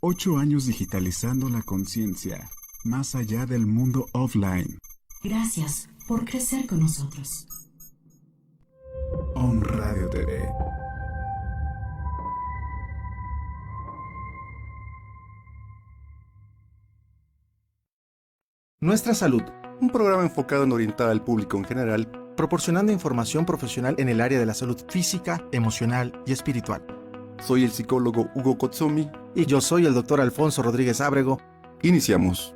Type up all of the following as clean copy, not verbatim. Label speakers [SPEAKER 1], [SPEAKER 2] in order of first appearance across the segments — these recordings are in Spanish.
[SPEAKER 1] 8 años digitalizando la conciencia, más allá del mundo offline.
[SPEAKER 2] Gracias por crecer con nosotros.
[SPEAKER 1] Om Radio TV.
[SPEAKER 3] Nuestra Salud, un programa enfocado en orientar al público en general, proporcionando información profesional en el área de la salud física, emocional y espiritual.
[SPEAKER 4] Soy el psicólogo Hugo Kotsumi.
[SPEAKER 3] Y yo soy el doctor Alfonso Rodríguez Ábrego.
[SPEAKER 4] Iniciamos.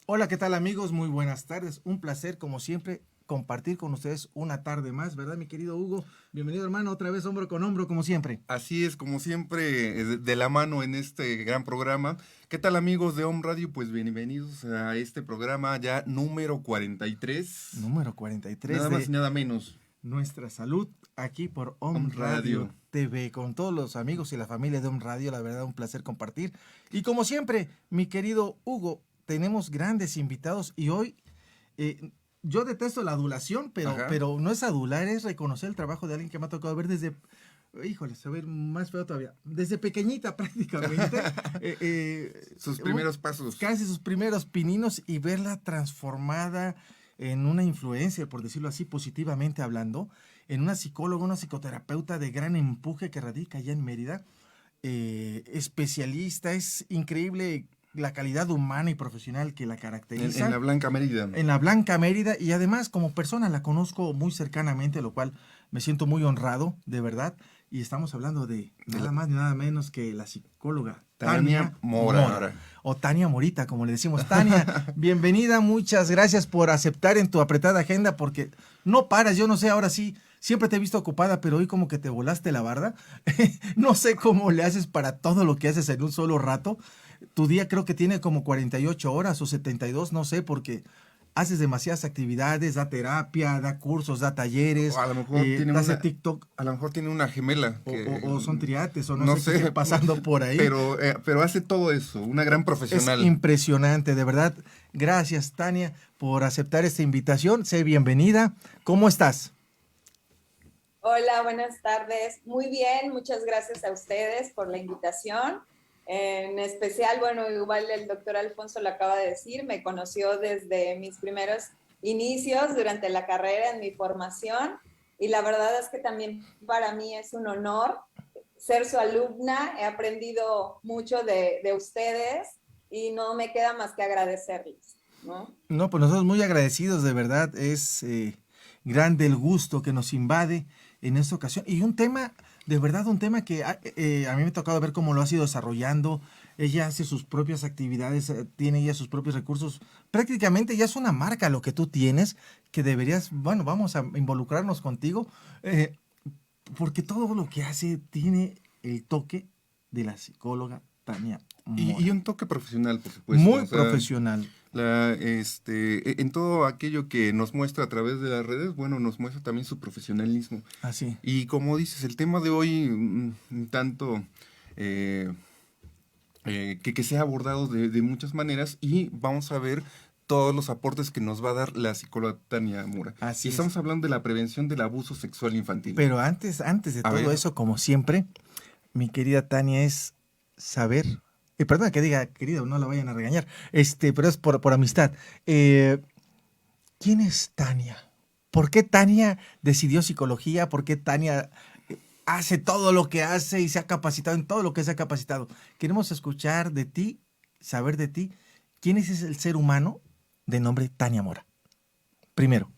[SPEAKER 3] Hola, ¿qué tal amigos? Muy buenas tardes. Un placer, como siempre, compartir con ustedes una tarde más, ¿verdad, mi querido Hugo? Bienvenido, hermano, otra vez hombro con hombro, como siempre.
[SPEAKER 4] Así es, como siempre, de la mano en este gran programa. ¿Qué tal, amigos de Om Radio? Pues bienvenidos a este programa ya número 43.
[SPEAKER 3] Número 43.
[SPEAKER 4] Nada más y nada menos.
[SPEAKER 3] Nuestra Salud, aquí por Om Radio TV, con todos los amigos y la familia de Om Radio. La verdad, un placer compartir. Y como siempre, mi querido Hugo, tenemos grandes invitados y hoy... yo detesto la adulación, pero no es adular, es reconocer el trabajo de alguien que me ha tocado ver desde, híjole, se ve más feo todavía, desde pequeñita prácticamente.
[SPEAKER 4] Sus primeros pasos.
[SPEAKER 3] Casi sus primeros pininos y verla transformada en una influencer, por decirlo así, positivamente hablando, en una psicóloga, una psicoterapeuta de gran empuje que radica allá en Mérida, especialista, es increíble la calidad humana y profesional que la caracteriza.
[SPEAKER 4] En la Blanca Mérida.
[SPEAKER 3] En la Blanca Mérida, y además como persona la conozco muy cercanamente, lo cual me siento muy honrado, de verdad. Y estamos hablando de nada más ni nada menos que la psicóloga
[SPEAKER 4] Tania Mora.
[SPEAKER 3] O Tania Morita, como le decimos. Tania, bienvenida, muchas gracias por aceptar en tu apretada agenda, porque no paras, yo no sé, ahora sí, siempre te he visto ocupada, pero hoy como que te volaste la barda. No sé cómo le haces para todo lo que haces en un solo rato. Tu día creo que tiene como 48 horas o 72, no sé, porque haces demasiadas actividades, da terapia, da cursos, da talleres,
[SPEAKER 4] O a lo mejor tiene
[SPEAKER 3] hace TikTok.
[SPEAKER 4] A lo mejor tiene una gemela.
[SPEAKER 3] O son triates, o no sé qué esté pasando por ahí.
[SPEAKER 4] Pero hace todo eso, una gran profesional.
[SPEAKER 3] Es impresionante, de verdad. Gracias, Tania, por aceptar esta invitación. Sé bienvenida. ¿Cómo estás?
[SPEAKER 5] Hola, buenas tardes. Muy bien, muchas gracias a ustedes por la invitación. En especial, bueno, igual el doctor Alfonso lo acaba de decir, me conoció desde mis primeros inicios durante la carrera, en mi formación, y la verdad es que también para mí es un honor ser su alumna. He aprendido mucho de ustedes y no me queda más que agradecerles, ¿no?
[SPEAKER 3] No, pues nosotros muy agradecidos, de verdad, es grande el gusto que nos invade en esta ocasión. Y un tema, de verdad, un tema que a mí me ha tocado ver cómo lo has ido desarrollando. Ella hace sus propias actividades, tiene ella sus propios recursos. Prácticamente ya es una marca lo que tú tienes, que deberías, bueno, vamos a involucrarnos contigo, porque todo lo que hace tiene el toque de la psicóloga Tania Mora.
[SPEAKER 4] Y un toque profesional, por supuesto.
[SPEAKER 3] Muy profesional.
[SPEAKER 4] En todo aquello que nos muestra a través de las redes, bueno, nos muestra también su profesionalismo.
[SPEAKER 3] Así.
[SPEAKER 4] Y como dices, el tema de hoy, un tanto que se ha abordado de muchas maneras, y vamos a ver todos los aportes que nos va a dar la psicóloga Tania Mora.
[SPEAKER 3] Así
[SPEAKER 4] y estamos hablando de la prevención del abuso sexual infantil.
[SPEAKER 3] Pero antes de todo eso, como siempre, mi querida Tania, es saber... perdona que diga, querido, no la vayan a regañar, pero es por amistad. ¿Quién es Tania? ¿Por qué Tania decidió psicología? ¿Por qué Tania hace todo lo que hace y se ha capacitado en todo lo que se ha capacitado? Queremos escuchar de ti, saber de ti, ¿quién es el ser humano de nombre Tania Mora? Primero.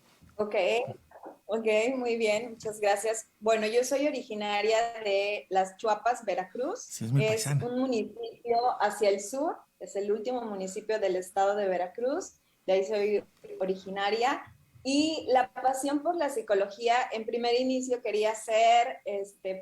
[SPEAKER 5] Ok, muy bien, muchas gracias. Bueno, yo soy originaria de Las Chuapas, Veracruz.
[SPEAKER 3] Sí,
[SPEAKER 5] es un municipio hacia el sur, es el último municipio del estado de Veracruz, de ahí soy originaria. Y la pasión por la psicología, en primer inicio quería ser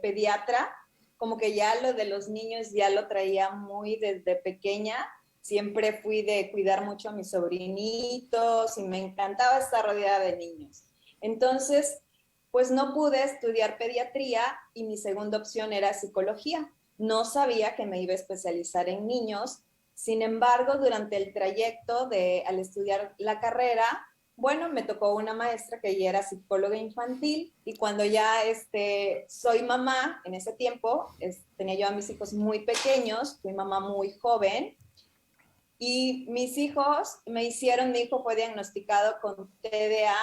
[SPEAKER 5] pediatra, como que ya lo de los niños ya lo traía muy desde pequeña. Siempre fui de cuidar mucho a mis sobrinitos y me encantaba estar rodeada de niños. Entonces, pues no pude estudiar pediatría y mi segunda opción era psicología. No sabía que me iba a especializar en niños. Sin embargo, durante el trayecto al estudiar la carrera, bueno, me tocó una maestra que ella era psicóloga infantil y cuando ya soy mamá, en ese tiempo tenía yo a mis hijos muy pequeños, fui mamá muy joven y mis hijos mi hijo fue diagnosticado con TDA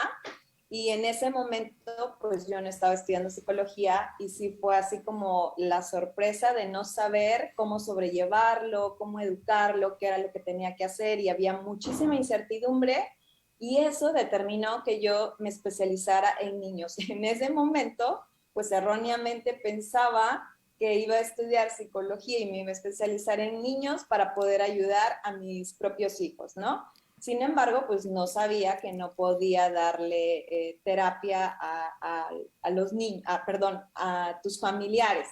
[SPEAKER 5] y en ese momento pues yo no estaba estudiando psicología y sí fue así como la sorpresa de no saber cómo sobrellevarlo, cómo educarlo, qué era lo que tenía que hacer y había muchísima incertidumbre. Y eso determinó que yo me especializara en niños. En ese momento, pues erróneamente pensaba que iba a estudiar psicología y me iba a especializar en niños para poder ayudar a mis propios hijos, ¿no? Sin embargo, pues no sabía que no podía darle terapia a los niños, perdón, a tus familiares.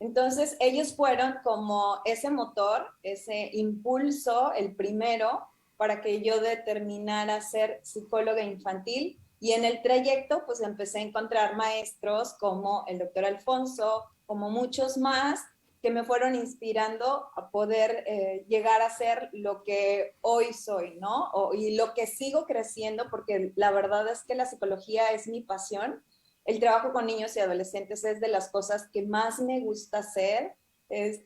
[SPEAKER 5] Entonces, ellos fueron como ese motor, ese impulso, el primero, para que yo determinara ser psicóloga infantil. Y en el trayecto, pues empecé a encontrar maestros como el doctor Alfonso, como muchos más, que me fueron inspirando a poder llegar a ser lo que hoy soy, ¿no? Y lo que sigo creciendo, porque la verdad es que la psicología es mi pasión. El trabajo con niños y adolescentes es de las cosas que más me gusta hacer.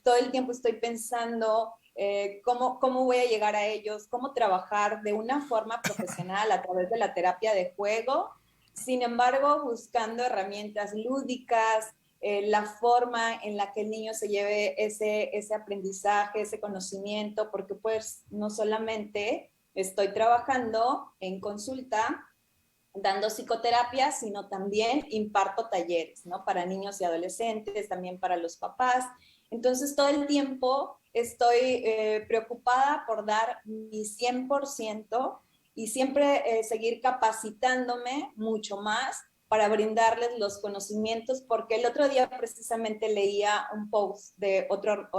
[SPEAKER 5] Todo el tiempo estoy pensando cómo voy a llegar a ellos, cómo trabajar de una forma profesional a través de la terapia de juego, sin embargo, buscando herramientas lúdicas, la forma en la que el niño se lleve ese aprendizaje, ese conocimiento, porque pues no solamente estoy trabajando en consulta, dando psicoterapia, sino también imparto talleres, ¿no? Para niños y adolescentes, también para los papás. Entonces, todo el tiempo estoy preocupada por dar mi 100% y siempre seguir capacitándome mucho más para brindarles los conocimientos, porque el otro día precisamente leía un post de otro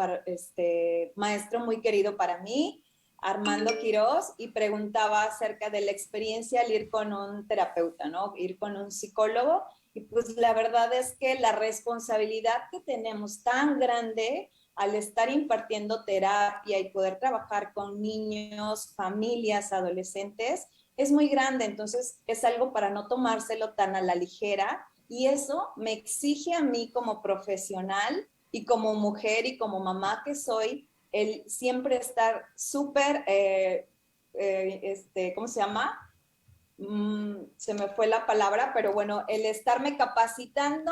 [SPEAKER 5] maestro muy querido para mí, Armando Quiroz, y preguntaba acerca de la experiencia al ir con un terapeuta, ¿no? Ir con un psicólogo. Y pues la verdad es que la responsabilidad que tenemos tan grande al estar impartiendo terapia y poder trabajar con niños, familias, adolescentes, es muy grande. Entonces es algo para no tomárselo tan a la ligera. Y eso me exige a mí como profesional y como mujer y como mamá que soy, el siempre estar súper, ¿cómo se llama? Se me fue la palabra, pero bueno, el estarme capacitando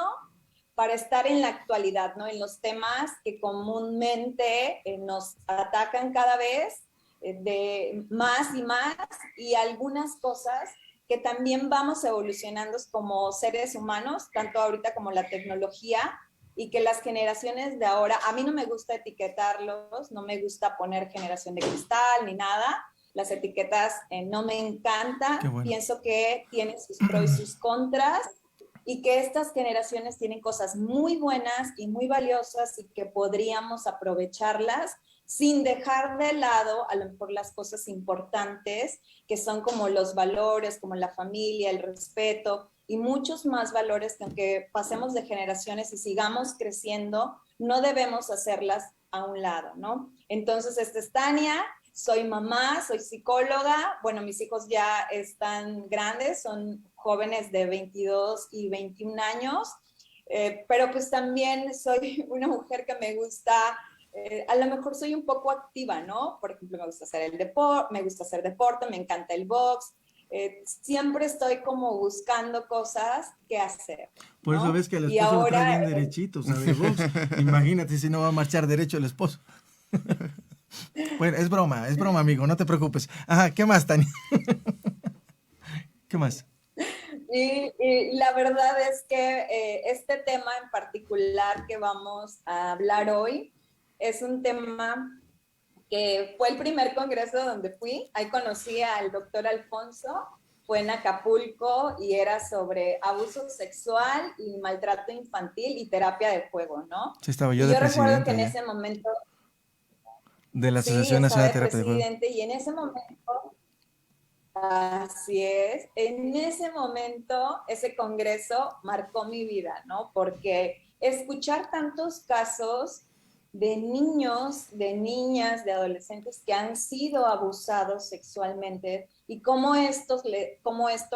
[SPEAKER 5] para estar en la actualidad, ¿no? En los temas que comúnmente nos atacan cada vez de más y más y algunas cosas que también vamos evolucionando como seres humanos, tanto ahorita como la tecnología, y que las generaciones de ahora, a mí no me gusta etiquetarlos, no me gusta poner generación de cristal ni nada, las etiquetas no me encanta, bueno. Pienso que tienen sus pros y sus contras, y que estas generaciones tienen cosas muy buenas y muy valiosas y que podríamos aprovecharlas sin dejar de lado a lo mejor las cosas importantes que son como los valores, como la familia, el respeto y muchos más valores que aunque pasemos de generaciones y sigamos creciendo, no debemos hacerlas a un lado, ¿no? Entonces, esta es Tania, soy mamá, soy psicóloga, bueno, mis hijos ya están grandes, son jóvenes de 22 y 21 años, pero pues también soy una mujer que me gusta, a lo mejor soy un poco activa, ¿no? Por ejemplo, me gusta hacer me gusta hacer deporte, me encanta el box, siempre estoy como buscando cosas que hacer, ¿no?
[SPEAKER 3] Por eso ves que el esposo lo trae bien derechito, ¿sabes? Imagínate si no va a marchar derecho el esposo. Bueno, es broma, amigo, no te preocupes. Ajá, ¿qué más, Tania? ¿Qué más?
[SPEAKER 5] Y la verdad es que este tema en particular que vamos a hablar hoy es un tema que fue el primer congreso donde fui. Ahí conocí al doctor Alfonso, fue en Acapulco y era sobre abuso sexual y maltrato infantil y terapia de juego, ¿no?
[SPEAKER 3] Sí, estaba yo de presidente.
[SPEAKER 5] Yo recuerdo que en ese momento...
[SPEAKER 3] De la Asociación Nacional de Terapia
[SPEAKER 5] de Juego. Y en ese momento... Así es. En ese momento, ese congreso marcó mi vida, ¿no? Porque escuchar tantos casos de niños, de niñas, de adolescentes que han sido abusados sexualmente y cómo esto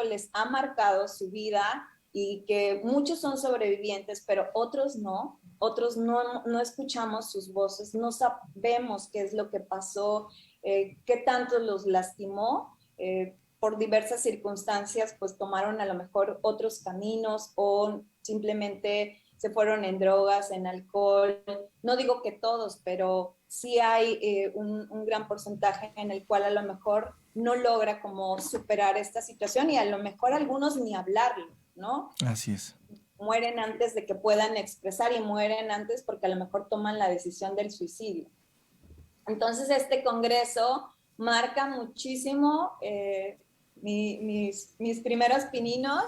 [SPEAKER 5] les ha marcado su vida y que muchos son sobrevivientes, pero otros no escuchamos sus voces, no sabemos qué es lo que pasó, qué tanto los lastimó. Por diversas circunstancias, pues tomaron a lo mejor otros caminos o simplemente se fueron en drogas, en alcohol. No digo que todos, pero sí hay un gran porcentaje en el cual a lo mejor no logra como superar esta situación y a lo mejor algunos ni hablarlo, ¿no?
[SPEAKER 3] Así es.
[SPEAKER 5] Mueren antes de que puedan expresar y mueren antes porque a lo mejor toman la decisión del suicidio. Entonces este congreso marca muchísimo mis primeros pininos,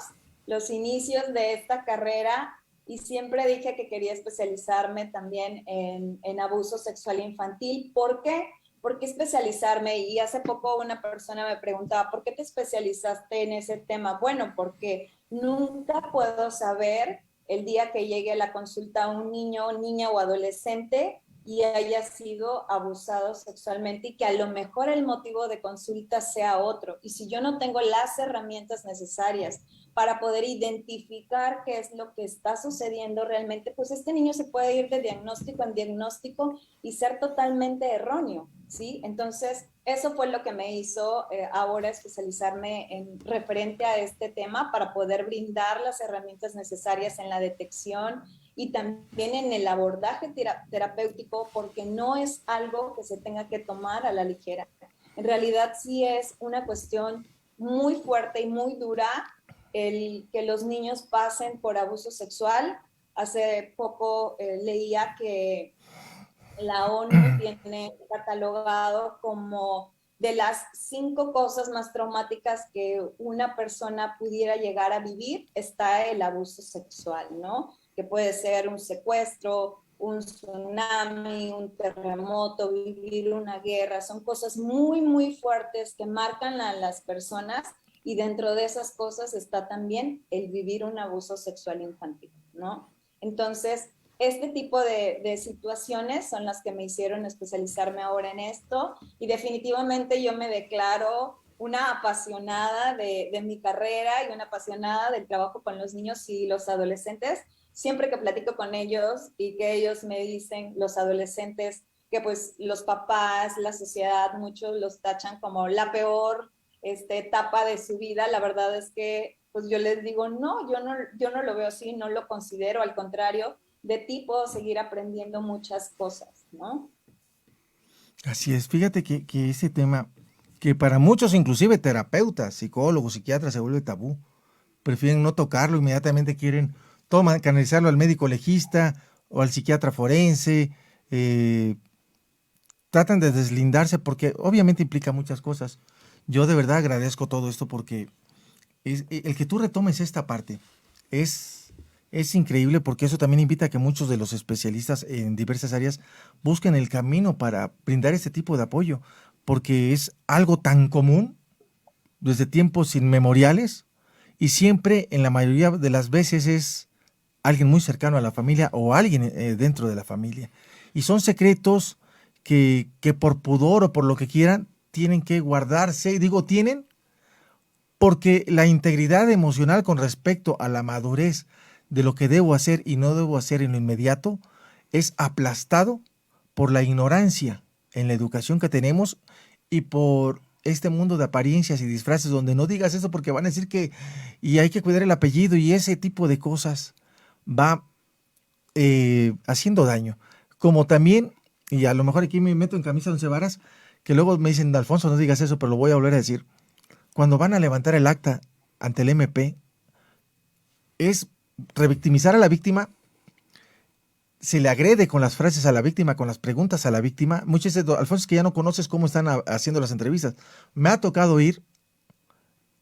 [SPEAKER 5] los inicios de esta carrera, y siempre dije que quería especializarme también en abuso sexual infantil. ¿Por qué? ¿Por qué especializarme? Y hace poco una persona me preguntaba, ¿por qué te especializaste en ese tema? Bueno, porque nunca puedo saber el día que llegue a la consulta a un niño, niña o adolescente y haya sido abusado sexualmente y que a lo mejor el motivo de consulta sea otro. Y si yo no tengo las herramientas necesarias para poder identificar qué es lo que está sucediendo realmente, pues este niño se puede ir de diagnóstico en diagnóstico y ser totalmente erróneo, ¿sí? Entonces, eso fue lo que me hizo ahora especializarme en referente a este tema para poder brindar las herramientas necesarias en la detección y también en el abordaje terapéutico, porque no es algo que se tenga que tomar a la ligera. En realidad sí es una cuestión muy fuerte y muy dura el que los niños pasen por abuso sexual. Hace poco leía que la ONU tiene catalogado como de las 5 cosas más traumáticas que una persona pudiera llegar a vivir, está el abuso sexual, ¿no? Que puede ser un secuestro, un tsunami, un terremoto, vivir una guerra. Son cosas muy, muy fuertes que marcan a las personas, y dentro de esas cosas está también el vivir un abuso sexual infantil, ¿no? Entonces, este tipo de situaciones son las que me hicieron especializarme ahora en esto, y definitivamente yo me declaro una apasionada de mi carrera y una apasionada del trabajo con los niños y los adolescentes. Siempre que platico con ellos y que ellos me dicen, los adolescentes, que pues los papás, la sociedad, muchos los tachan como la peor etapa de su vida, la verdad es que pues yo les digo, no, yo no lo veo así, no lo considero, al contrario, de ti puedo seguir aprendiendo muchas cosas, ¿no?
[SPEAKER 3] Así es, fíjate que ese tema, que para muchos, inclusive terapeutas, psicólogos, psiquiatras, se vuelve tabú. Prefieren no tocarlo, inmediatamente quieren canalizarlo al médico legista o al psiquiatra forense. Tratan de deslindarse porque obviamente implica muchas cosas. Yo de verdad agradezco todo esto porque el que tú retomes esta parte es increíble, porque eso también invita a que muchos de los especialistas en diversas áreas busquen el camino para brindar este tipo de apoyo, porque es algo tan común desde tiempos inmemoriales y siempre, en la mayoría de las veces, es alguien muy cercano a la familia o alguien dentro de la familia. Y son secretos que por pudor o por lo que quieran, tienen que guardarse. Y digo tienen porque la integridad emocional con respecto a la madurez de lo que debo hacer y no debo hacer en lo inmediato es aplastado por la ignorancia en la educación que tenemos y por este mundo de apariencias y disfraces donde no digas eso porque van a decir que y hay que cuidar el apellido, y ese tipo de cosas va haciendo daño. Como también, y a lo mejor aquí me meto en camisa de 11 varas, que luego me dicen, Alfonso, no digas eso, pero lo voy a volver a decir. Cuando van a levantar el acta ante el MP, es revictimizar a la víctima, se le agrede con las frases a la víctima, con las preguntas a la víctima. Muchas veces, Alfonso, es que ya no conoces cómo están haciendo las entrevistas. Me ha tocado ir,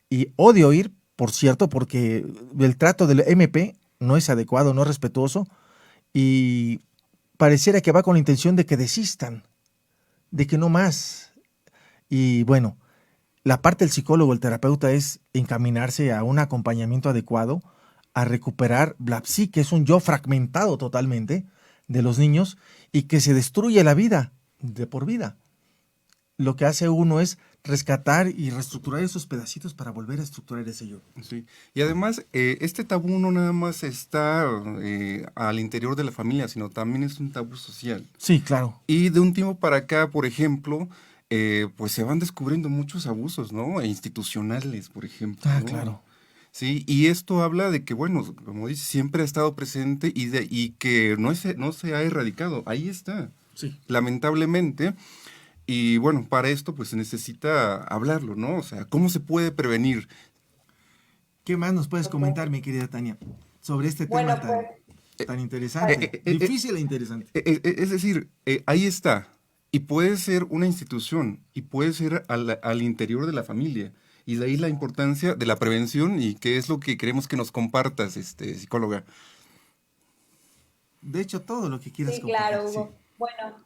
[SPEAKER 3] y odio ir, por cierto, porque el trato del MP no es adecuado, no es respetuoso, y pareciera que va con la intención de que desistan, de que no más. Y bueno, la parte del psicólogo, el terapeuta, es encaminarse a un acompañamiento adecuado, a recuperar la psique, que es un yo fragmentado totalmente, de los niños y que se destruye la vida de por vida. Lo que hace uno es rescatar y reestructurar esos pedacitos para volver a estructurar ese yo.
[SPEAKER 4] Sí. Y además, este tabú no nada más está al interior de la familia, sino también es un tabú social.
[SPEAKER 3] Sí, claro.
[SPEAKER 4] Y de un tiempo para acá, por ejemplo, pues se van descubriendo muchos abusos, ¿no? Institucionales, por ejemplo.
[SPEAKER 3] Ah,
[SPEAKER 4] ¿no?
[SPEAKER 3] claro.
[SPEAKER 4] Sí, y esto habla de que, bueno, como dice, siempre ha estado presente y que no se ha erradicado. Ahí está,
[SPEAKER 3] Sí.
[SPEAKER 4] lamentablemente. Y bueno, para esto pues se necesita hablarlo, ¿no? O sea, ¿cómo se puede prevenir?
[SPEAKER 3] ¿Qué más nos puedes comentar, mi querida Tania, sobre este tema
[SPEAKER 5] Bueno, pues
[SPEAKER 3] tan interesante? Difícil e interesante.
[SPEAKER 4] Es decir, ahí está. Y puede ser una institución y puede ser al interior de la familia. Y de ahí la importancia de la prevención y qué es lo que queremos que nos compartas, psicóloga.
[SPEAKER 3] De hecho, todo lo que quieras
[SPEAKER 5] sí,
[SPEAKER 3] compartir.
[SPEAKER 5] claro,
[SPEAKER 3] Sí.
[SPEAKER 5] Hugo. Bueno,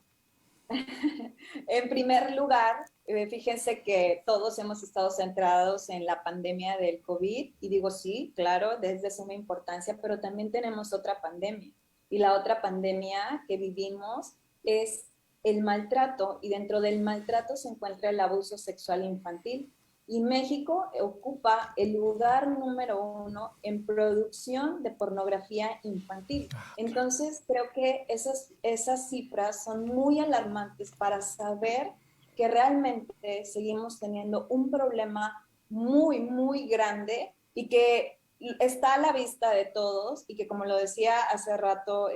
[SPEAKER 5] en primer lugar, fíjense que todos hemos estado centrados en la pandemia del COVID y digo sí, claro, desde suma importancia, pero también tenemos otra pandemia. Y la otra pandemia que vivimos es el maltrato y dentro del maltrato se encuentra el abuso sexual infantil. Y México ocupa el lugar número 1 en producción de pornografía infantil. Entonces, creo que esas cifras son muy alarmantes para saber que realmente seguimos teniendo un problema muy, muy grande y que está a la vista de todos y que, como lo decía hace rato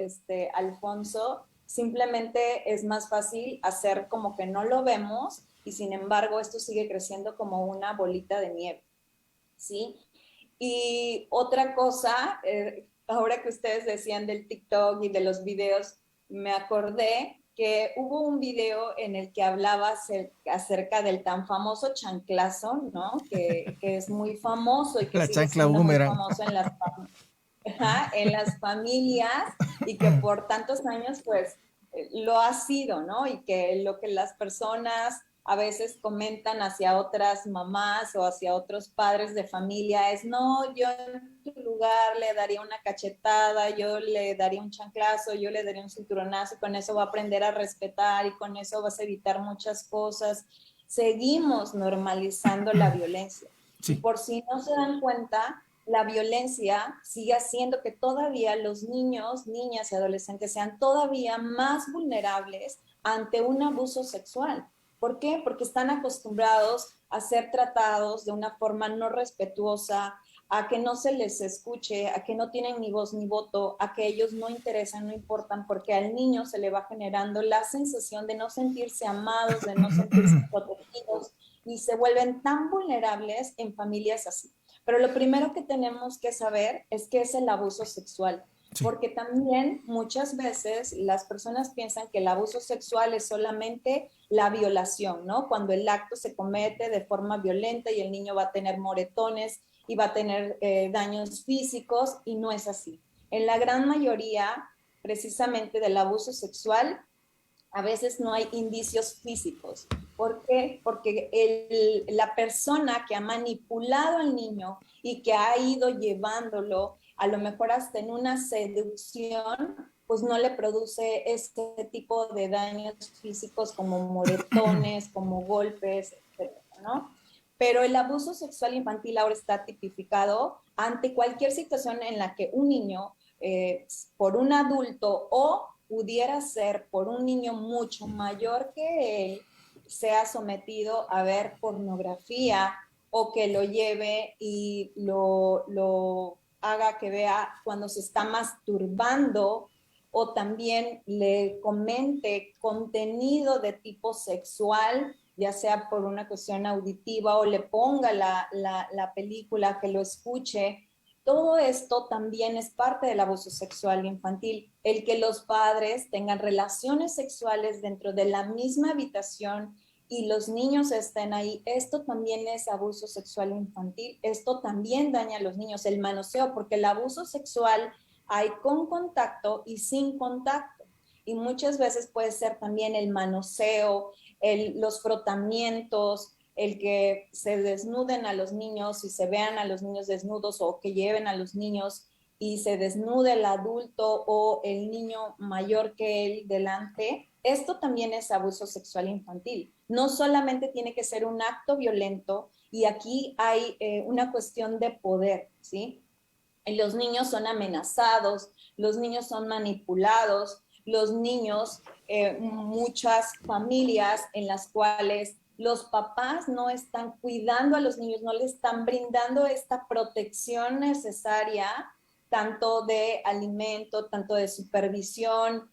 [SPEAKER 5] Alfonso, simplemente es más fácil hacer como que no lo vemos y sin embargo esto sigue creciendo como una bolita de nieve, ¿sí? Y otra cosa, ahora que ustedes decían del TikTok y de los videos, me acordé que hubo un video en el que hablaba acerca del tan famoso chanclazo, ¿no? Que es muy famoso y que
[SPEAKER 3] La
[SPEAKER 5] sigue
[SPEAKER 3] chancla
[SPEAKER 5] siendo muy
[SPEAKER 3] boomerang.
[SPEAKER 5] famoso en las familias y que por tantos años pues lo ha sido, ¿no? Y que lo que las personas a veces comentan hacia otras mamás o hacia otros padres de familia es, no, yo en tu lugar le daría una cachetada, yo le daría un chanclazo, yo le daría un cinturonazo, y con eso va a aprender a respetar y con eso vas a evitar muchas cosas. Seguimos normalizando la violencia.
[SPEAKER 3] Sí.
[SPEAKER 5] Y por si no se dan cuenta, la violencia sigue haciendo que todavía los niños, niñas y adolescentes sean todavía más vulnerables ante un abuso sexual. ¿Por qué? Porque están acostumbrados a ser tratados de una forma no respetuosa, a que no se les escuche, a que no tienen ni voz ni voto, a que ellos no interesan, no importan, porque al niño se le va generando la sensación de no sentirse amados, de no sentirse protegidos, y se vuelven tan vulnerables en familias así. Pero lo primero que tenemos que saber es qué es el abuso sexual. Sí. Porque también muchas veces las personas piensan que el abuso sexual es solamente la violación, ¿no? Cuando el acto se comete de forma violenta y el niño va a tener moretones y va a tener daños físicos, y no es así. En la gran mayoría, precisamente del abuso sexual, a veces no hay indicios físicos. ¿Por qué? Porque la persona que ha manipulado al niño y que ha ido llevándolo a lo mejor hasta en una seducción, pues no le produce este tipo de daños físicos como moretones, como golpes, etcétera, ¿no? Pero el abuso sexual infantil ahora está tipificado ante cualquier situación en la que un niño, por un adulto o pudiera ser por un niño mucho mayor que él, sea sometido a ver pornografía o que lo lleve y lo haga que vea cuando se está masturbando, o también le comente contenido de tipo sexual, ya sea por una cuestión auditiva, o le ponga la película, que lo escuche. Todo esto también es parte del abuso sexual infantil. El que los padres tengan relaciones sexuales dentro de la misma habitación y los niños estén ahí, esto también es abuso sexual infantil. Esto también daña a los niños, el manoseo, porque el abuso sexual hay con contacto y sin contacto. Y muchas veces puede ser también el manoseo, los frotamientos, el que se desnuden a los niños y se vean a los niños desnudos, o que lleven a los niños y se desnude el adulto o el niño mayor que él delante, esto también es abuso sexual infantil. No solamente tiene que ser un acto violento, y aquí hay una cuestión de poder, ¿sí? Los niños son amenazados, los niños son manipulados, los niños, muchas familias en las cuales los papás no están cuidando a los niños, no les están brindando esta protección necesaria, tanto de alimento, tanto de supervisión.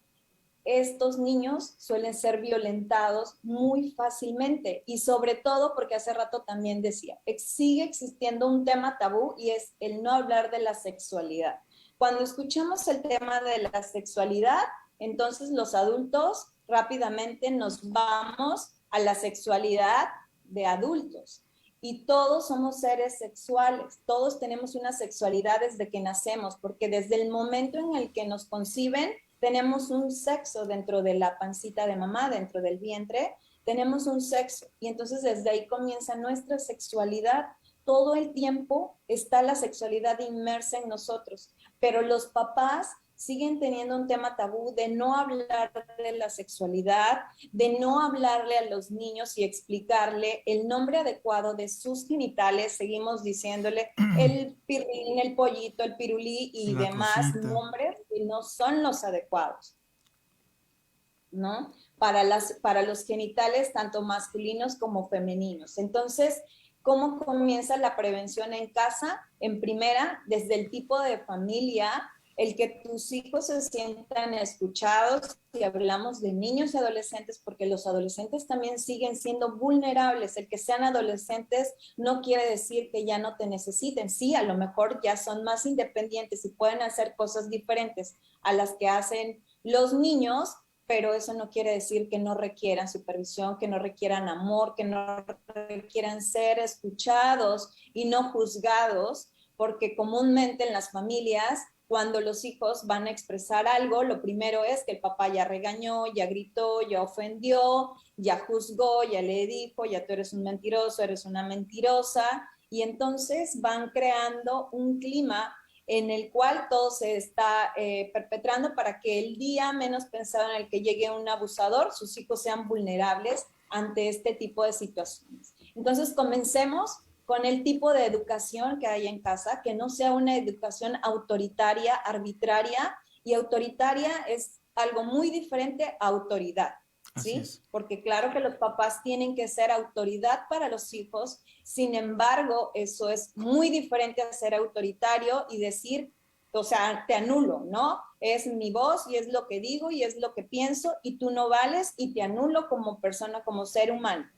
[SPEAKER 5] Estos niños suelen ser violentados muy fácilmente, y sobre todo porque hace rato también decía, sigue existiendo un tema tabú, y es el no hablar de la sexualidad. Cuando escuchamos el tema de la sexualidad, entonces los adultos rápidamente nos vamos a la sexualidad de adultos. Y todos somos seres sexuales, todos tenemos una sexualidad desde que nacemos, porque desde el momento en el que nos conciben, tenemos un sexo dentro de la pancita de mamá, dentro del vientre, tenemos un sexo, y entonces desde ahí comienza nuestra sexualidad. Todo el tiempo está la sexualidad inmersa en nosotros, pero los papás siguen teniendo un tema tabú de no hablar de la sexualidad, de no hablarle a los niños y explicarle el nombre adecuado de sus genitales. Seguimos diciéndole el pirrín, el pollito, el pirulí y
[SPEAKER 3] La
[SPEAKER 5] demás
[SPEAKER 3] cosita.
[SPEAKER 5] nombres que no son los adecuados, ¿no? Para los genitales, tanto masculinos como femeninos. Entonces, ¿cómo comienza la prevención en casa? En primera, desde el tipo de familia, el que tus hijos se sientan escuchados. Si hablamos de niños y adolescentes, porque los adolescentes también siguen siendo vulnerables. El que sean adolescentes no quiere decir que ya no te necesiten. Sí, a lo mejor ya son más independientes y pueden hacer cosas diferentes a las que hacen los niños, pero eso no quiere decir que no requieran supervisión, que no requieran amor, que no requieran ser escuchados y no juzgados, porque comúnmente en las familias, cuando los hijos van a expresar algo, lo primero es que el papá ya regañó, ya gritó, ya ofendió, ya juzgó, ya le dijo, ya tú eres un mentiroso, eres una mentirosa, y entonces van creando un clima en el cual todo se está perpetrando para que el día menos pensado en el que llegue un abusador, sus hijos sean vulnerables ante este tipo de situaciones. Entonces comencemos con el tipo de educación que hay en casa, que no sea una educación autoritaria, arbitraria, y autoritaria es algo muy diferente a autoridad, ¿sí? Porque claro que los papás tienen que ser autoridad para los hijos, sin embargo, eso es muy diferente a ser autoritario y decir, o sea, te anulo, ¿no? Es mi voz y es lo que digo y es lo que pienso, y tú no vales y te anulo como persona, como ser humano,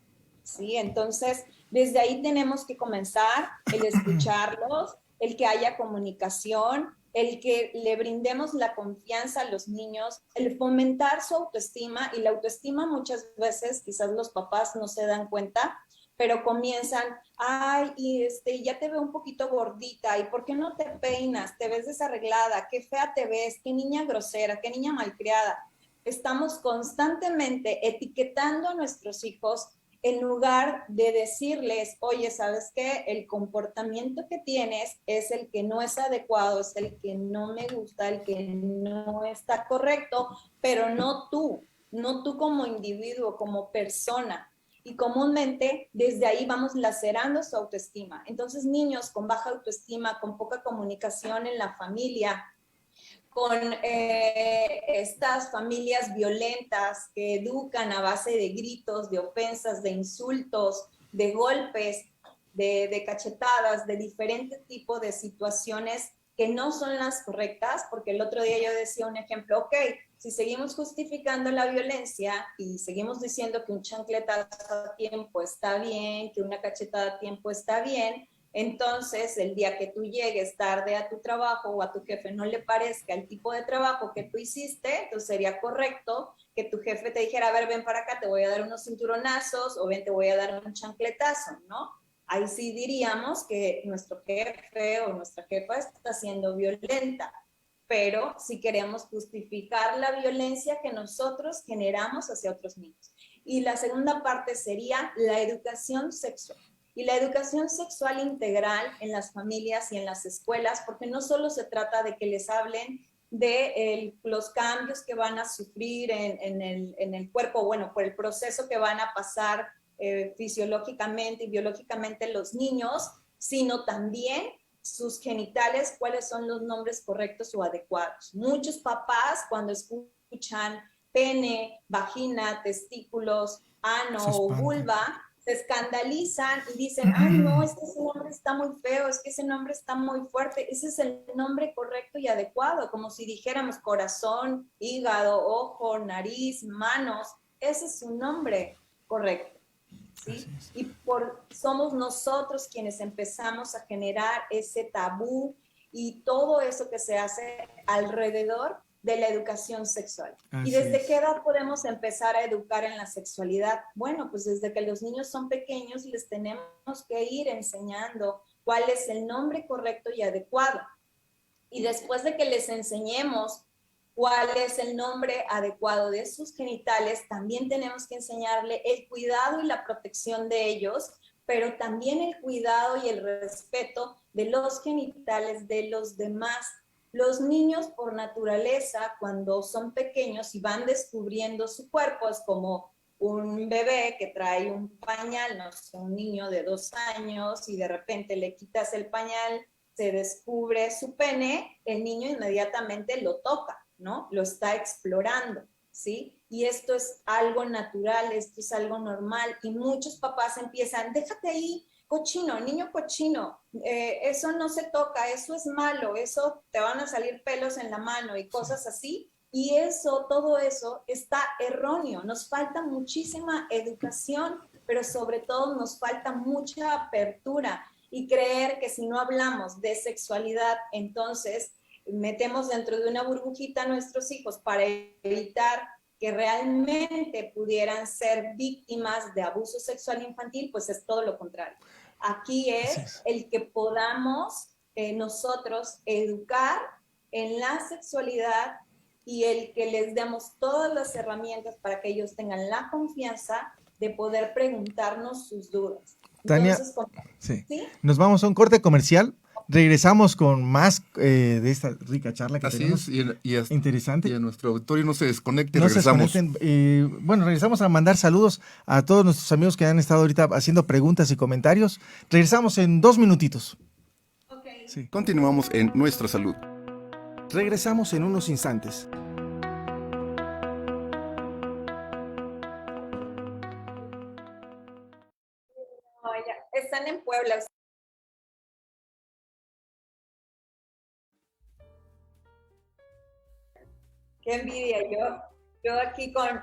[SPEAKER 5] ¿sí? Entonces, desde ahí tenemos que comenzar, el escucharlos, el que haya comunicación, el que le brindemos la confianza a los niños, el fomentar su autoestima. Y la autoestima muchas veces, quizás los papás no se dan cuenta, pero comienzan, ay, y ya te veo un poquito gordita, ¿y por qué no te peinas? Te ves desarreglada, qué fea te ves, qué niña grosera, qué niña malcriada. Estamos constantemente etiquetando a nuestros hijos en lugar de decirles, oye, ¿sabes qué? El comportamiento que tienes es el que no es adecuado, es el que no me gusta, el que no está correcto, pero no tú como individuo, como persona. Y comúnmente desde ahí vamos lacerando su autoestima. Entonces, niños con baja autoestima, con poca comunicación en la familia, con estas familias violentas que educan a base de gritos, de ofensas, de insultos, de golpes, de cachetadas, de diferentes tipos de situaciones que no son las correctas, porque el otro día yo decía un ejemplo, ok, si seguimos justificando la violencia y seguimos diciendo que un chancletazo a tiempo está bien, que una cachetada a tiempo está bien, entonces el día que tú llegues tarde a tu trabajo o a tu jefe no le parezca el tipo de trabajo que tú hiciste, entonces sería correcto que tu jefe te dijera, a ver, ven para acá, te voy a dar unos cinturonazos, o ven, te voy a dar un chancletazo, ¿no? Ahí sí diríamos que nuestro jefe o nuestra jefa está siendo violenta, pero si queremos justificar la violencia que nosotros generamos hacia otros niños. Y la segunda parte sería la educación sexual. Y la educación sexual integral en las familias y en las escuelas, porque no solo se trata de que les hablen de los cambios que van a sufrir en el cuerpo, bueno, por el proceso que van a pasar fisiológicamente y biológicamente los niños, sino también sus genitales, cuáles son los nombres correctos o adecuados. Muchos papás cuando escuchan pene, vagina, testículos, ano o vulva, se escandalizan y dicen, ay no, es que ese nombre está muy feo, es que ese nombre está muy fuerte. Ese es el nombre correcto y adecuado, como si dijéramos corazón, hígado, ojo, nariz, manos. Ese es su nombre correcto, ¿sí? Y somos nosotros quienes empezamos a generar ese tabú y todo eso que se hace alrededor de la educación sexual. ¿Y desde qué edad podemos empezar a educar en la sexualidad? Bueno, pues desde que los niños son pequeños les tenemos que ir enseñando cuál es el nombre correcto y adecuado. Y después de que les enseñemos cuál es el nombre adecuado de sus genitales, también tenemos que enseñarle el cuidado y la protección de ellos, pero también el cuidado y el respeto de los genitales de los demás. Los niños por naturaleza, cuando son pequeños y van descubriendo su cuerpo, es como un bebé que trae un pañal, no sé, un niño de 2 años y de repente le quitas el pañal, se descubre su pene, el niño inmediatamente lo toca, ¿no? Lo está explorando, ¿sí? Y esto es algo natural, esto es algo normal y muchos papás empiezan, déjate ahí, cochino, niño cochino, eso no se toca, eso es malo, eso te van a salir pelos en la mano y cosas así. Y eso, todo eso está erróneo. Nos falta muchísima educación, pero sobre todo nos falta mucha apertura y creer que si no hablamos de sexualidad, entonces metemos dentro de una burbujita a nuestros hijos para evitar que realmente pudieran ser víctimas de abuso sexual infantil, pues es todo lo contrario. Aquí es el que podamos nosotros educar en la sexualidad y el que les demos todas las herramientas para que ellos tengan la confianza de poder preguntarnos sus dudas.
[SPEAKER 3] Tania,
[SPEAKER 5] entonces, ¿sí?
[SPEAKER 3] Nos vamos a un corte comercial. Regresamos con más de esta rica charla que tenemos.
[SPEAKER 4] Así es,
[SPEAKER 3] interesante.
[SPEAKER 4] Y a nuestro auditorio no se desconecte,
[SPEAKER 3] no
[SPEAKER 4] regresamos.
[SPEAKER 3] Se desconecten. Bueno, regresamos a mandar saludos a todos nuestros amigos que han estado ahorita haciendo preguntas y comentarios. Regresamos en 2 minutitos.
[SPEAKER 5] Okay.
[SPEAKER 3] Sí.
[SPEAKER 4] Continuamos en Nuestra Salud.
[SPEAKER 3] Regresamos en unos instantes.
[SPEAKER 5] Están en Puebla. Qué envidia, yo aquí con...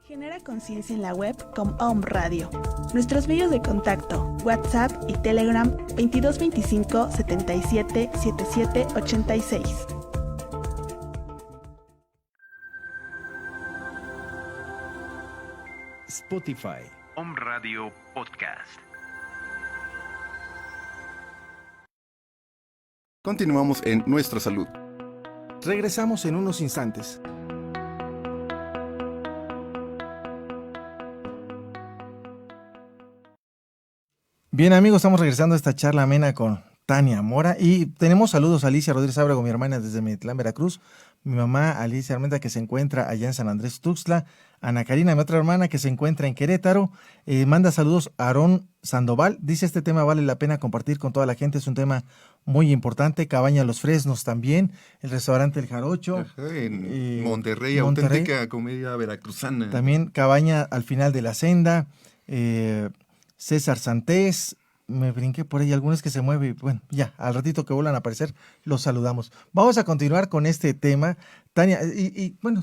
[SPEAKER 6] Genera conciencia en la web con Om Radio. Nuestros medios de contacto, WhatsApp y Telegram 2225 77 77 86.
[SPEAKER 7] Spotify.
[SPEAKER 8] Om Radio Podcast.
[SPEAKER 4] Continuamos en Nuestra Salud.
[SPEAKER 3] Regresamos en unos instantes. Bien, amigos, estamos regresando a esta charla amena con Tania Mora y tenemos saludos a Alicia Rodríguez Ábrego, mi hermana desde Metitlán, Veracruz, mi mamá Alicia Armenta que se encuentra allá en San Andrés Tuxtla, Ana Karina, mi otra hermana que se encuentra en Querétaro, manda saludos a Aarón Sandoval, dice este tema vale la pena compartir con toda la gente, es un tema muy importante, Cabaña Los Fresnos también, el restaurante El Jarocho.
[SPEAKER 4] Ajá, en Monterrey, auténtica comedia veracruzana.
[SPEAKER 3] También Cabaña al final de la senda, César Santés, me brinqué por ahí algunos que se mueven, bueno, ya, al ratito que vuelvan a aparecer, los saludamos. Vamos a continuar con este tema. Tania, bueno,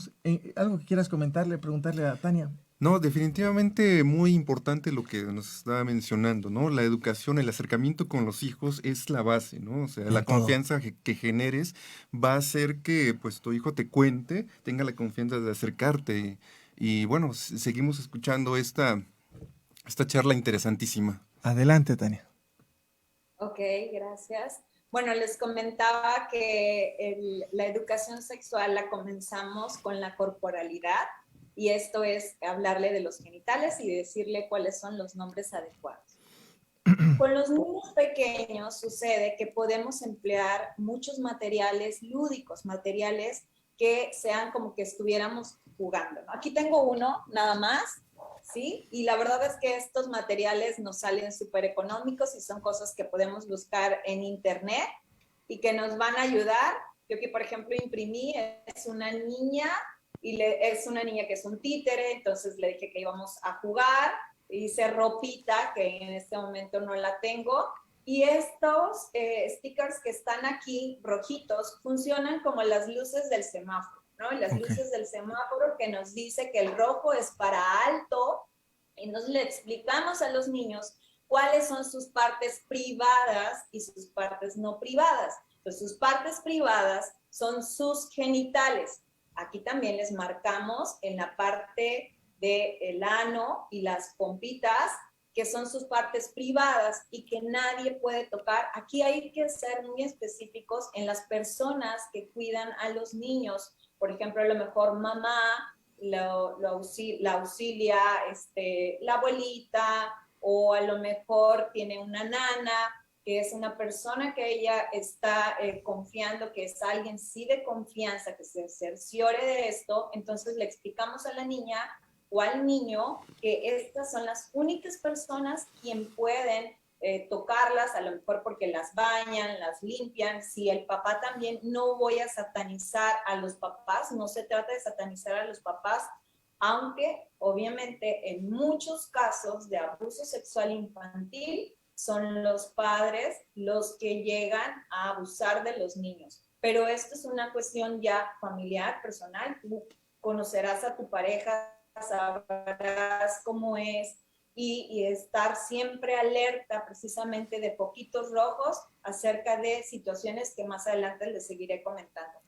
[SPEAKER 3] algo que quieras comentarle, preguntarle a Tania.
[SPEAKER 4] No, definitivamente muy importante lo que nos estaba mencionando, ¿no? La educación, el acercamiento con los hijos es la base, ¿no? O sea, la confianza que generes va a hacer que, pues, tu hijo te cuente, tenga la confianza de acercarte. Y bueno, seguimos escuchando esta charla interesantísima.
[SPEAKER 3] Adelante, Tania.
[SPEAKER 5] Ok, gracias. Bueno, les comentaba que la educación sexual la comenzamos con la corporalidad y esto es hablarle de los genitales y decirle cuáles son los nombres adecuados. Con los niños pequeños sucede que podemos emplear muchos materiales lúdicos, materiales que sean como que estuviéramos jugando, ¿no? Aquí tengo uno, nada más. ¿Sí? Y la verdad es que estos materiales nos salen súper económicos y son cosas que podemos buscar en internet y que nos van a ayudar. Yo aquí, por ejemplo, imprimí, es una niña es una niña que es un títere, entonces le dije que íbamos a jugar, hice ropita, que en este momento no la tengo, y estos stickers que están aquí, rojitos, funcionan como las luces del semáforo, ¿no? Las luces del semáforo que nos dice que el rojo es para alto, y nos le explicamos a los niños cuáles son sus partes privadas y sus partes no privadas. Entonces, sus partes privadas son sus genitales. Aquí también les marcamos en la parte del ano y las pompitas, que son sus partes privadas y que nadie puede tocar. Aquí hay que ser muy específicos en las personas que cuidan a los niños. Por ejemplo, a lo mejor mamá la auxilia la abuelita, o a lo mejor tiene una nana, que es una persona que ella está confiando, que es alguien sí de confianza, que se cerciore de esto. Entonces le explicamos a la niña o al niño que estas son las únicas personas quien pueden tocarlas, a lo mejor porque las bañan, las limpian. Si el papá también, no voy a satanizar a los papás, no se trata de satanizar a los papás, aunque obviamente en muchos casos de abuso sexual infantil son los padres los que llegan a abusar de los niños. Pero esto es una cuestión ya familiar, personal. Tú conocerás a tu pareja, sabrás cómo es, y estar siempre alerta precisamente de poquitos rojos acerca de situaciones que más adelante les seguiré comentando.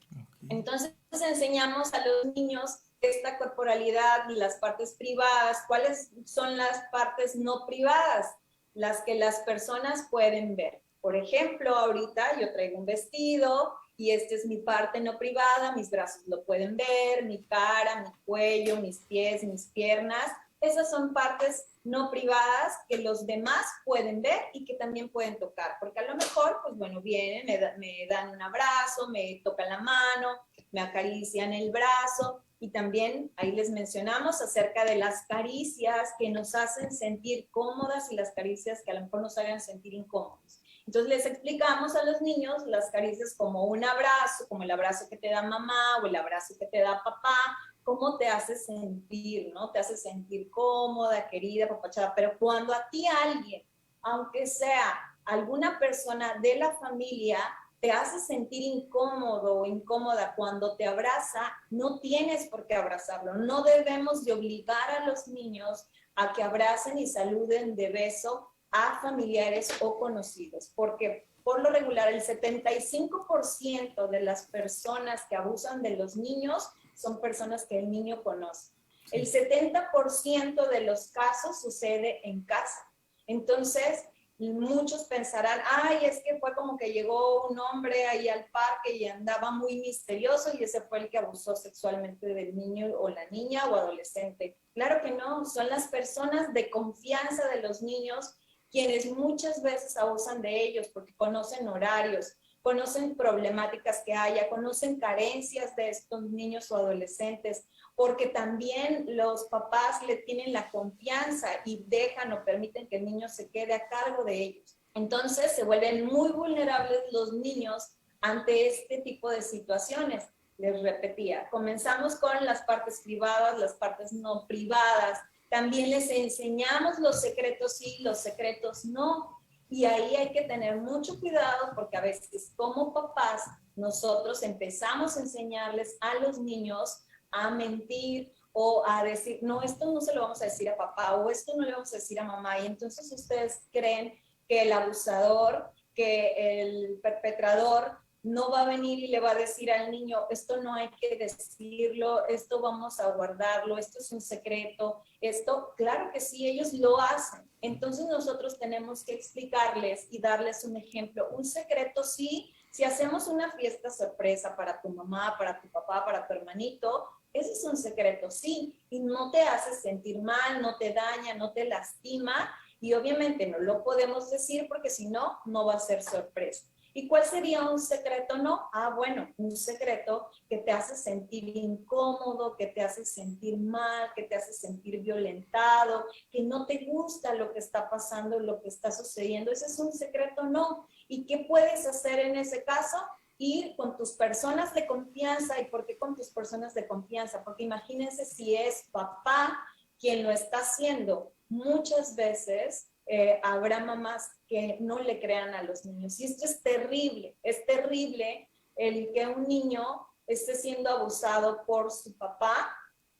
[SPEAKER 5] Entonces enseñamos a los niños esta corporalidad, las partes privadas, cuáles son las partes no privadas, las que las personas pueden ver. Por ejemplo, ahorita yo traigo un vestido y esta es mi parte no privada, mis brazos lo pueden ver, mi cara, mi cuello, mis pies, mis piernas. Esas son partes no privadas que los demás pueden ver y que también pueden tocar, porque a lo mejor, pues bueno, vienen, me dan un abrazo, me tocan la mano, me acarician el brazo, y también ahí les mencionamos acerca de las caricias que nos hacen sentir cómodas y las caricias que a lo mejor nos hagan sentir incómodos. Entonces les explicamos a los niños las caricias como un abrazo, como el abrazo que te da mamá o el abrazo que te da papá, cómo te hace sentir, ¿no? Te hace sentir cómoda, querida, apapachada. Pero cuando a ti alguien, aunque sea alguna persona de la familia, te hace sentir incómodo o incómoda cuando te abraza, no tienes por qué abrazarlo. No debemos de obligar a los niños a que abracen y saluden de beso a familiares o conocidos, porque por lo regular el 75% de las personas que abusan de los niños son personas que el niño conoce. El 70% de los casos sucede en casa. Entonces, muchos pensarán, ay, es que fue como que llegó un hombre ahí al parque y andaba muy misterioso y ese fue el que abusó sexualmente del niño o la niña o adolescente. Claro que no, son las personas de confianza de los niños quienes muchas veces abusan de ellos porque conocen horarios, conocen problemáticas que haya, conocen carencias de estos niños o adolescentes, porque también los papás le tienen la confianza y dejan o permiten que el niño se quede a cargo de ellos. Entonces se vuelven muy vulnerables los niños ante este tipo de situaciones. Les repetía, comenzamos con las partes privadas, las partes no privadas. También les enseñamos los secretos sí, los secretos no. Y ahí hay que tener mucho cuidado porque a veces como papás nosotros empezamos a enseñarles a los niños a mentir o a decir, no, esto no se lo vamos a decir a papá o esto no le vamos a decir a mamá. Y entonces ustedes creen que el abusador, que el perpetrador no va a venir y le va a decir al niño, esto no hay que decirlo, esto vamos a guardarlo, esto es un secreto, esto, claro que sí, ellos lo hacen. Entonces nosotros tenemos que explicarles y darles un ejemplo. Un secreto sí, si hacemos una fiesta sorpresa para tu mamá, para tu papá, para tu hermanito, ese es un secreto sí, y no te hace sentir mal, no te daña, no te lastima, y obviamente no lo podemos decir porque si no, no va a ser sorpresa. ¿Y cuál sería un secreto no? Ah, bueno, un secreto que te hace sentir incómodo, que te hace sentir mal, que te hace sentir violentado, que no te gusta lo que está pasando, lo que está sucediendo. Ese es un secreto no. ¿Y qué puedes hacer en ese caso? Ir con tus personas de confianza. ¿Y por qué con tus personas de confianza? Porque imagínense si es papá quien lo está haciendo. Muchas veces habrá mamás que no le crean a los niños. Y esto es terrible el que un niño esté siendo abusado por su papá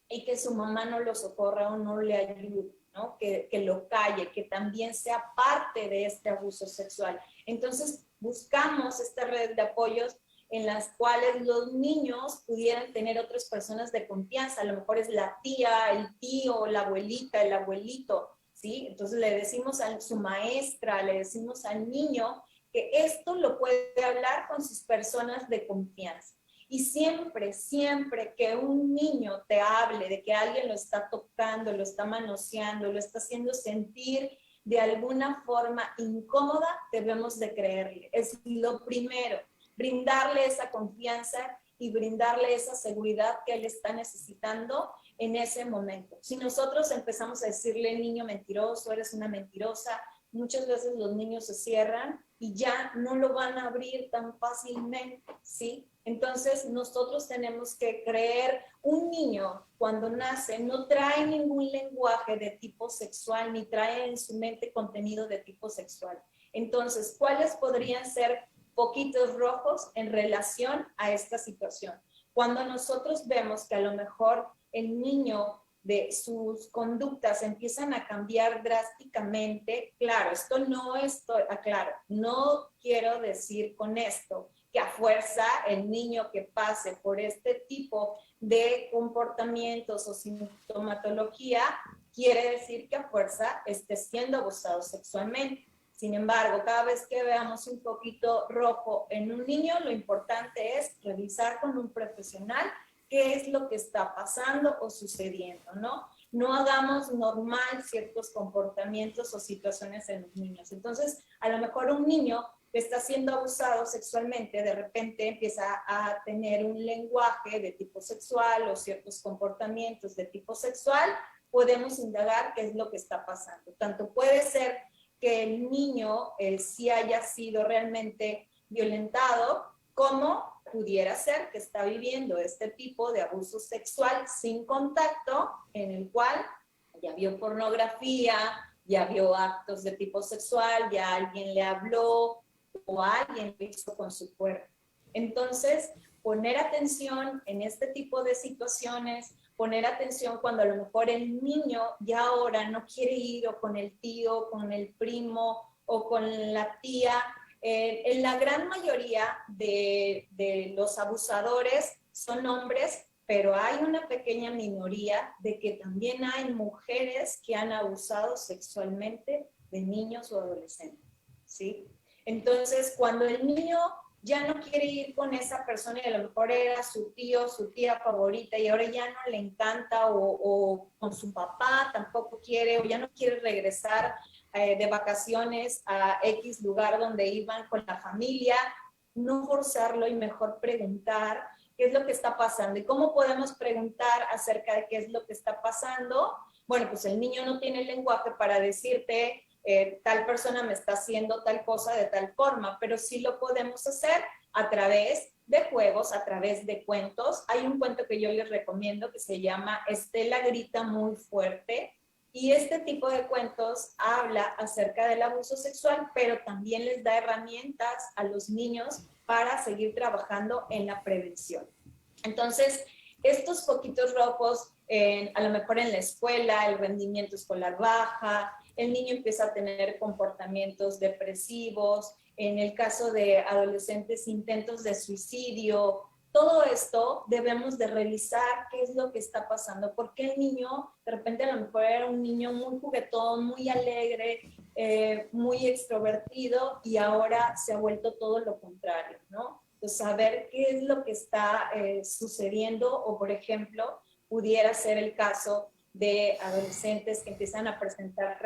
[SPEAKER 5] y que su mamá no lo socorra o no le ayude, ¿no? Que lo calle, que también sea parte de este abuso sexual. Entonces buscamos esta red de apoyos en las cuales los niños pudieran tener otras personas de confianza. A lo mejor es la tía, el tío, la abuelita, el abuelito, ¿sí? Entonces le decimos a su maestra, le decimos al niño que esto lo puede hablar con sus personas de confianza. Y siempre, siempre que un niño te hable de que alguien lo está tocando, lo está manoseando, lo está haciendo sentir de alguna forma incómoda, debemos de creerle. Es lo primero, brindarle esa confianza y brindarle esa seguridad que él está necesitando en ese momento. Si nosotros empezamos a decirle, niño mentiroso, eres una mentirosa, muchas veces los niños se cierran y ya no lo van a abrir tan fácilmente, ¿sí? Entonces nosotros tenemos que creer, un niño cuando nace no trae ningún lenguaje de tipo sexual, ni trae en su mente contenido de tipo sexual. Entonces, ¿cuáles podrían ser poquitos rojos en relación a esta situación? Cuando nosotros vemos que a lo mejor el niño de sus conductas empiezan a cambiar drásticamente, claro, esto no estoy, claro, no quiero decir con esto que a fuerza el niño que pase por este tipo de comportamientos o sintomatología quiere decir que a fuerza esté siendo abusado sexualmente. Sin embargo, cada vez que veamos un poquito rojo en un niño, lo importante es revisar con un profesional qué es lo que está pasando o sucediendo, ¿no? No hagamos normal ciertos comportamientos o situaciones en los niños. Entonces, a lo mejor un niño que está siendo abusado sexualmente, de repente empieza a tener un lenguaje de tipo sexual o ciertos comportamientos de tipo sexual, podemos indagar qué es lo que está pasando. Tanto puede ser que el niño sí haya sido realmente violentado, como pudiera ser que está viviendo este tipo de abuso sexual sin contacto, en el cual ya vio pornografía, ya vio actos de tipo sexual, ya alguien le habló o alguien lo hizo con su cuerpo. Entonces, poner atención en este tipo de situaciones, poner atención cuando a lo mejor el niño ya ahora no quiere ir o con el tío, con el primo o con la tía. En la gran mayoría de los abusadores son hombres, pero hay una pequeña minoría de que también hay mujeres que han abusado sexualmente de niños o adolescentes. ¿sí? Entonces, cuando el niño ya no quiere ir con esa persona y a lo mejor era su tío, su tía favorita y ahora ya no le encanta o con su papá tampoco quiere o ya no quiere regresar de vacaciones a X lugar donde iban con la familia, no forzarlo y mejor preguntar qué es lo que está pasando. ¿Y cómo podemos preguntar acerca de qué es lo que está pasando? Bueno, pues el niño no tiene el lenguaje para decirte tal persona me está haciendo tal cosa de tal forma, pero sí lo podemos hacer a través de juegos, a través de cuentos. Hay un cuento que yo les recomiendo que se llama Estela grita muy fuerte, y este tipo de cuentos habla acerca del abuso sexual, pero también les da herramientas a los niños para seguir trabajando en la prevención. Entonces, estos poquitos rojos, a lo mejor en la escuela, el rendimiento escolar baja, el niño empieza a tener comportamientos depresivos, en el caso de adolescentes, intentos de suicidio. Todo esto debemos de revisar qué es lo que está pasando, porque el niño, de repente a lo mejor era un niño muy juguetón, muy alegre, muy extrovertido, y ahora se ha vuelto todo lo contrario, ¿no? Entonces, saber qué es lo que está sucediendo, o por ejemplo, pudiera ser el caso de adolescentes que empiezan a presentar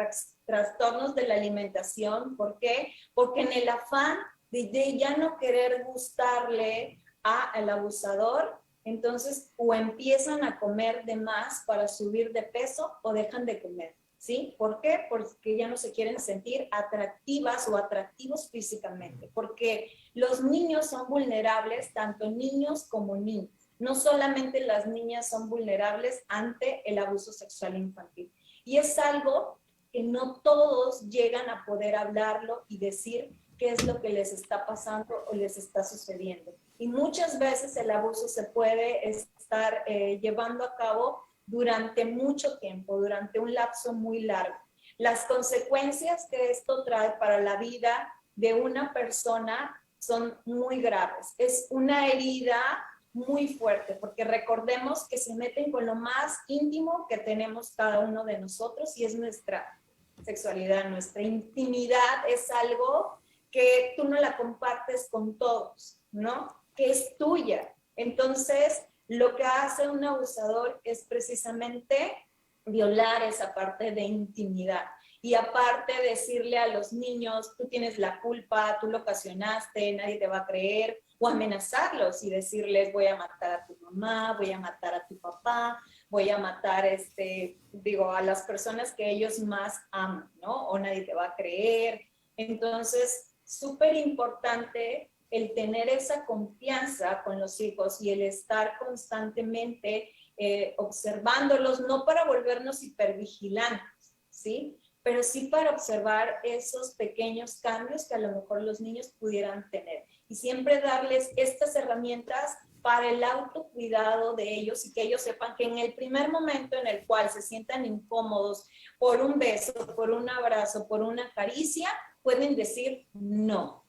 [SPEAKER 5] trastornos de la alimentación. ¿Por qué? Porque en el afán de ya no querer gustarle al abusador, entonces o empiezan a comer de más para subir de peso o dejan de comer, ¿sí? ¿Por qué? Porque ya no se quieren sentir atractivas o atractivos físicamente, porque los niños son vulnerables, tanto niños como niñas. No solamente las niñas son vulnerables ante el abuso sexual infantil. Y es algo que no todos llegan a poder hablarlo y decir qué es lo que les está pasando o les está sucediendo. Y muchas veces el abuso se puede estar llevando a cabo durante mucho tiempo, durante un lapso muy largo. Las consecuencias que esto trae para la vida de una persona son muy graves. Es una herida muy fuerte, porque recordemos que se meten con lo más íntimo que tenemos cada uno de nosotros, y es nuestra sexualidad, nuestra intimidad. Es algo que tú no la compartes con todos, ¿no? Que es tuya. Entonces, lo que hace un abusador es precisamente violar esa parte de intimidad. Y aparte decirle a los niños, tú tienes la culpa, tú lo ocasionaste, nadie te va a creer, o amenazarlos y decirles, voy a matar a tu mamá, voy a matar a tu papá, voy a matar a las personas que ellos más aman, ¿no? O nadie te va a creer. Entonces, súper importante el tener esa confianza con los hijos y el estar constantemente observándolos, no para volvernos hipervigilantes, ¿sí? Pero sí para observar esos pequeños cambios que a lo mejor los niños pudieran tener. Y siempre darles estas herramientas para el autocuidado de ellos, y que ellos sepan que en el primer momento en el cual se sientan incómodos por un beso, por un abrazo, por una caricia, pueden decir no.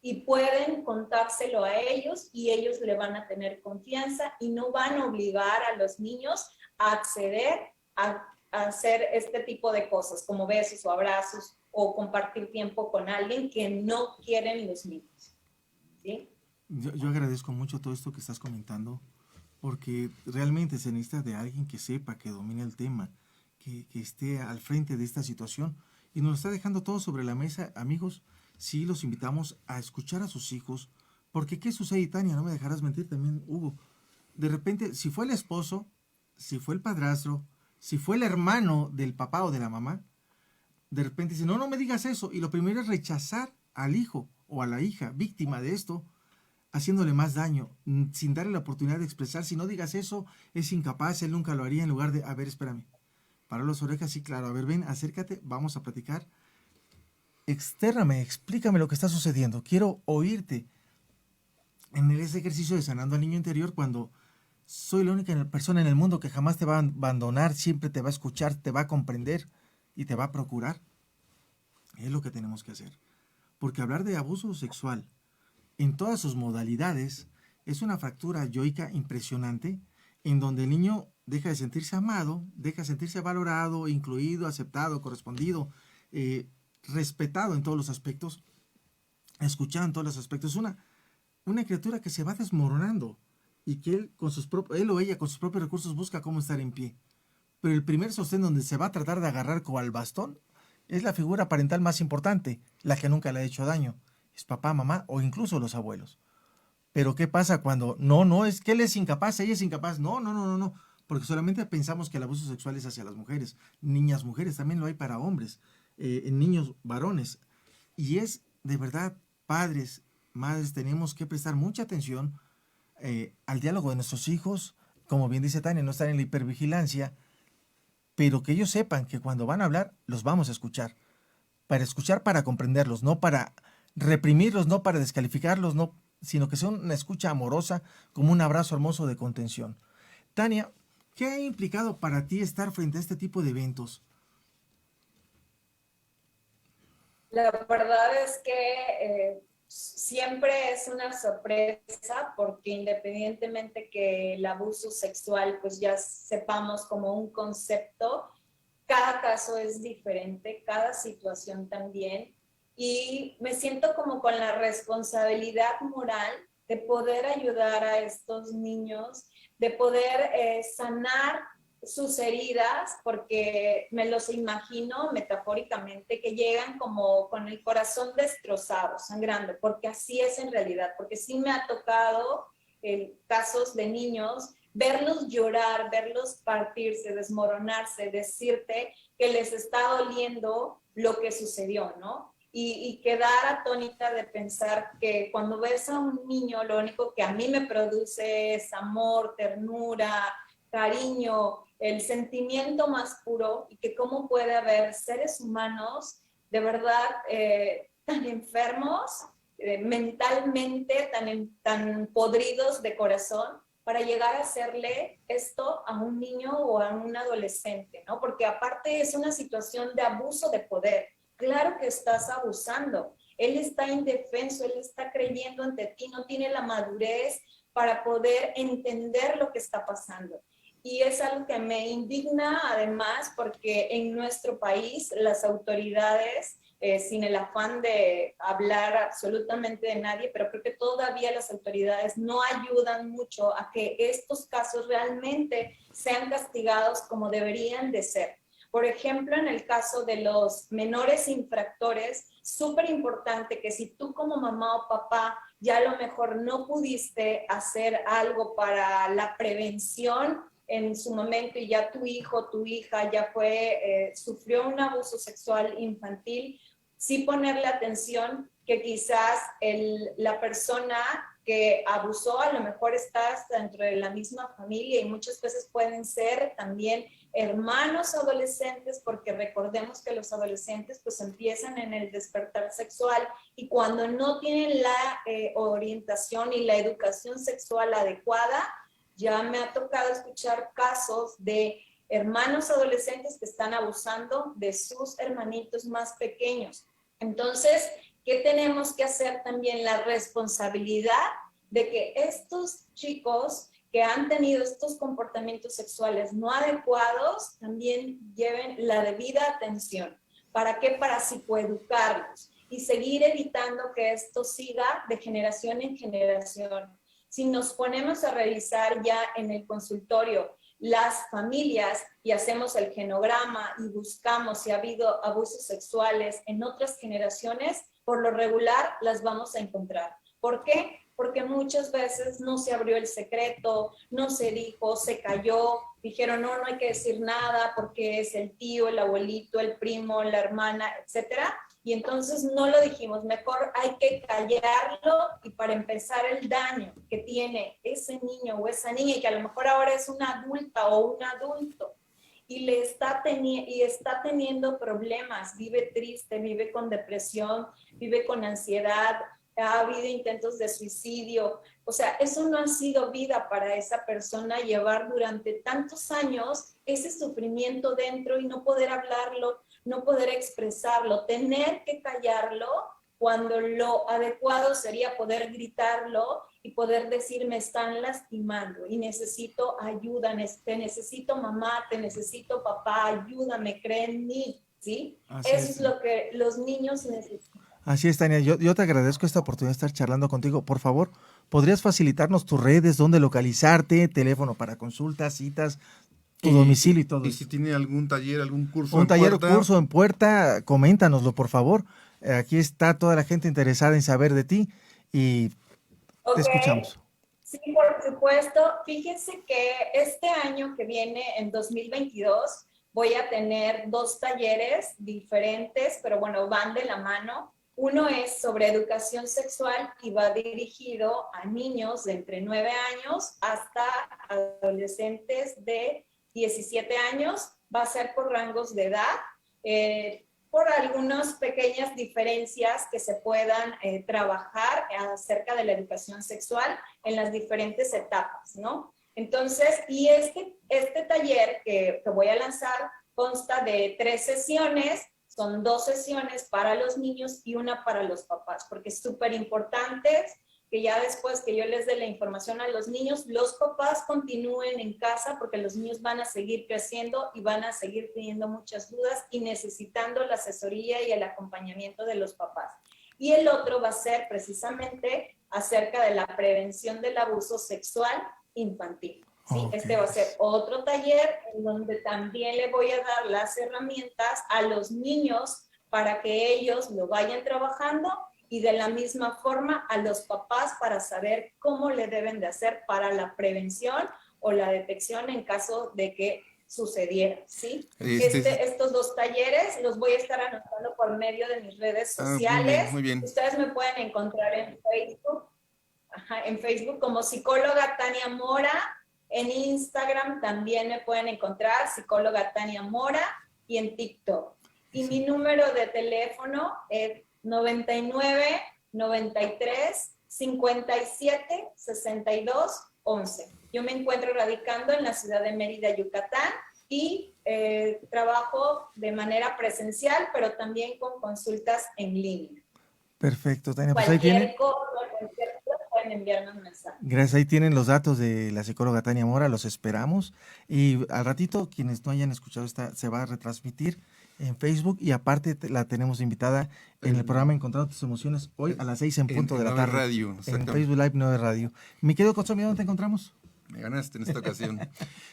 [SPEAKER 5] Y pueden contárselo a ellos, y ellos le van a tener confianza y no van a obligar a los niños a acceder a hacer este tipo de cosas, como besos o abrazos o compartir tiempo con alguien que no quieren los niños. ¿Sí?
[SPEAKER 3] Yo agradezco mucho todo esto que estás comentando, porque realmente se necesita de alguien que sepa, que domine el tema, que esté al frente de esta situación, y nos está dejando todo sobre la mesa. Amigos, sí los invitamos a escuchar a sus hijos, porque ¿qué sucede, Tania? No me dejarás mentir también, Hugo. De repente, si fue el esposo, si fue el padrastro, si fue el hermano del papá o de la mamá, de repente dice, no me digas eso, y lo primero es rechazar al hijo o a la hija víctima de esto, haciéndole más daño, sin darle la oportunidad de expresar. Si no digas eso, es incapaz, él nunca lo haría, en lugar de, a ver, espérame, para las orejas, sí, claro, a ver, ven, acércate, vamos a platicar, extérname, explícame lo que está sucediendo, quiero oírte. En ese ejercicio de sanando al niño interior, cuando soy la única persona en el mundo que jamás te va a abandonar, siempre te va a escuchar, te va a comprender y te va a procurar, es lo que tenemos que hacer. Porque hablar de abuso sexual en todas sus modalidades es una fractura yoica impresionante, en donde el niño deja de sentirse amado, deja de sentirse valorado, incluido, aceptado, correspondido, respetado en todos los aspectos, escuchado en todos los aspectos. Una criatura que se va desmoronando y que él o ella con sus propios recursos busca cómo estar en pie. Pero el primer sostén donde se va a tratar de agarrar con el bastón es la figura parental más importante, la que nunca le ha hecho daño. Es papá, mamá o incluso los abuelos. Pero ¿qué pasa cuando no es que él es incapaz, ella es incapaz? No. Porque solamente pensamos que el abuso sexual es hacia las mujeres. Niñas, mujeres, también lo hay para hombres. En niños, varones. Y es de verdad, padres, madres, tenemos que prestar mucha atención al diálogo de nuestros hijos. Como bien dice Tania, no estar en la hipervigilancia, pero que ellos sepan que cuando van a hablar, los vamos a escuchar. Para comprenderlos, no para reprimirlos, no para descalificarlos, no, sino que sea una escucha amorosa, como un abrazo hermoso de contención. Tania, ¿qué ha implicado para ti estar frente a este tipo de eventos?
[SPEAKER 5] La verdad es que siempre es una sorpresa porque independientemente que el abuso sexual pues ya sepamos como un concepto, cada caso es diferente, cada situación también, y me siento como con la responsabilidad moral de poder ayudar a estos niños, de poder sanar sus heridas, porque me los imagino metafóricamente que llegan como con el corazón destrozado, sangrando, porque así es en realidad, porque sí me ha tocado casos de niños, verlos llorar, verlos partirse, desmoronarse, decirte que les está doliendo lo que sucedió, ¿no? Y quedar atónita de pensar que cuando ves a un niño, lo único que a mí me produce es amor, ternura, cariño, el sentimiento más puro, y que cómo puede haber seres humanos de verdad tan enfermos, mentalmente, tan podridos de corazón, para llegar a hacerle esto a un niño o a un adolescente, ¿no? Porque aparte es una situación de abuso de poder. Claro que estás abusando. Él está indefenso, él está creyendo ante ti, no tiene la madurez para poder entender lo que está pasando. Y es algo que me indigna además porque en nuestro país las autoridades, sin el afán de hablar absolutamente de nadie, pero creo que todavía las autoridades no ayudan mucho a que estos casos realmente sean castigados como deberían de ser. Por ejemplo, en el caso de los menores infractores, súper importante que si tú como mamá o papá ya a lo mejor no pudiste hacer algo para la prevención en su momento y ya tu hijo, tu hija ya sufrió un abuso sexual infantil, sí ponerle atención que quizás la persona que abusó a lo mejor está dentro de la misma familia y muchas veces pueden ser también hermanos adolescentes, porque recordemos que los adolescentes pues empiezan en el despertar sexual y cuando no tienen la orientación y la educación sexual adecuada, ya me ha tocado escuchar casos de hermanos adolescentes que están abusando de sus hermanitos más pequeños. Entonces, ¿qué tenemos que hacer también? La responsabilidad de que estos chicos que han tenido estos comportamientos sexuales no adecuados también lleven la debida atención. ¿Para qué? Para psicoeducarlos y seguir evitando que esto siga de generación en generación. Si nos ponemos a revisar ya en el consultorio las familias y hacemos el genograma y buscamos si ha habido abusos sexuales en otras generaciones, por lo regular las vamos a encontrar. ¿Por qué? Porque muchas veces no se abrió el secreto, no se dijo, se cayó, dijeron no hay que decir nada porque es el tío, el abuelito, el primo, la hermana, etcétera. Y entonces no lo dijimos, mejor hay que callarlo y para empezar el daño que tiene ese niño o esa niña y que a lo mejor ahora es una adulta o un adulto y está teniendo problemas, vive triste, vive con depresión, vive con ansiedad, ha habido intentos de suicidio, o sea, eso no ha sido vida para esa persona, llevar durante tantos años ese sufrimiento dentro y no poder hablarlo, no poder expresarlo, tener que callarlo, cuando lo adecuado sería poder gritarlo y poder decir me están lastimando y necesito ayuda, te necesito mamá, te necesito papá, ayúdame, cree en mí, ¿sí? Eso es lo que los niños necesitan.
[SPEAKER 3] Así es, Tania. Yo te agradezco esta oportunidad de estar charlando contigo. Por favor, ¿podrías facilitarnos tus redes, dónde localizarte, teléfono para consultas, citas, tu domicilio y todo
[SPEAKER 4] Y
[SPEAKER 3] eso?
[SPEAKER 4] si tiene algún taller, algún curso
[SPEAKER 3] Un
[SPEAKER 4] en
[SPEAKER 3] taller o
[SPEAKER 4] puerta,
[SPEAKER 3] curso en puerta, coméntanoslo, por favor. Aquí está toda la gente interesada en saber de ti y te
[SPEAKER 5] Ok.
[SPEAKER 3] escuchamos.
[SPEAKER 5] Sí, por supuesto. Fíjense que este año que viene, en 2022, voy a tener 2 talleres diferentes, pero bueno, van de la mano. Uno es sobre educación sexual y va dirigido a niños de entre 9 años hasta adolescentes de 17 años. Va a ser por rangos de edad, por algunas pequeñas diferencias que se puedan trabajar acerca de la educación sexual en las diferentes etapas, ¿no? Entonces, y este taller que voy a lanzar consta de 3 sesiones, son 2 sesiones para los niños y una para los papás, porque es súper importante que ya después que yo les dé la información a los niños, los papás continúen en casa porque los niños van a seguir creciendo y van a seguir teniendo muchas dudas y necesitando la asesoría y el acompañamiento de los papás. Y el otro va a ser precisamente acerca de la prevención del abuso sexual infantil. ¿Sí?
[SPEAKER 3] Okay.
[SPEAKER 5] Este va a ser otro taller en donde también le voy a dar las herramientas a los niños para que ellos lo vayan trabajando y de la misma forma a los papás para saber cómo le deben de hacer para la prevención o la detección en caso de que sucediera, ¿sí? Estos 2 talleres los voy a estar anotando por medio de mis redes sociales.
[SPEAKER 4] Muy bien.
[SPEAKER 5] Ustedes me pueden encontrar en Facebook como psicóloga Tania Mora. En Instagram también me pueden encontrar psicóloga Tania Mora y en TikTok. Y mi número de teléfono es 99 93 57 62 11. Yo me encuentro radicando en la ciudad de Mérida, Yucatán, y trabajo de manera presencial, pero también con consultas en línea.
[SPEAKER 3] Perfecto, Tania. Pues ahí tienen.
[SPEAKER 5] Cualquier cosa pueden enviarme un mensaje.
[SPEAKER 3] Gracias, ahí tienen los datos de la psicóloga Tania Mora, los esperamos. Y al ratito, quienes no hayan escuchado esta, se va a retransmitir en Facebook y aparte la tenemos invitada en el programa Encontrando tus emociones hoy a las 6 en punto de la tarde.
[SPEAKER 4] Radio,
[SPEAKER 3] en Facebook Live 9 Radio. Mi querido Consuelo, ¿dónde te encontramos?
[SPEAKER 4] Me ganaste en esta ocasión.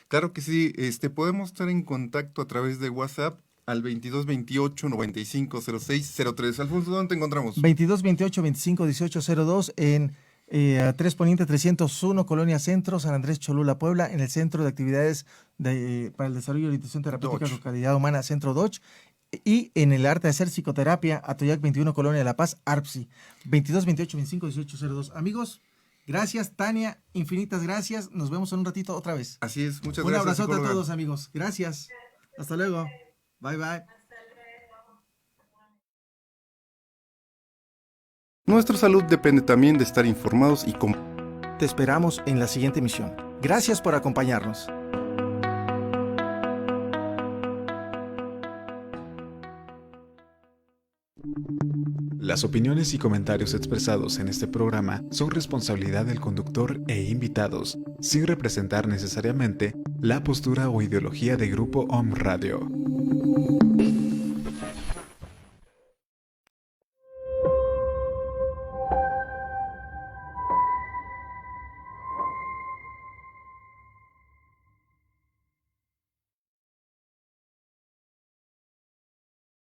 [SPEAKER 4] Claro que sí, podemos estar en contacto a través de WhatsApp al 22 28 95 06 03. Alfonso, ¿dónde te encontramos?
[SPEAKER 3] 22 28 25 18 02 en 3 Poniente 301, Colonia Centro, San Andrés Cholula, Puebla, en el Centro de Actividades para el Desarrollo y Orientación Terapéutica con Calidad Humana, Centro Dodge, y en el Arte de Hacer Psicoterapia, Atoyac 21, Colonia de La Paz, ARPSI, 22 28 25 18 02. Amigos, gracias, Tania, infinitas gracias. Nos vemos en un ratito otra vez.
[SPEAKER 4] Así es, muchas
[SPEAKER 3] un
[SPEAKER 4] gracias.
[SPEAKER 3] Un abrazote
[SPEAKER 4] psicóloga.
[SPEAKER 3] a todos, amigos. Gracias. Hasta luego. Bye, bye.
[SPEAKER 4] Nuestra salud depende también de estar informados y
[SPEAKER 3] Te esperamos en la siguiente emisión. Gracias por acompañarnos.
[SPEAKER 1] Las opiniones y comentarios expresados en este programa son responsabilidad del conductor e invitados, sin representar necesariamente la postura o ideología de Grupo Om Radio.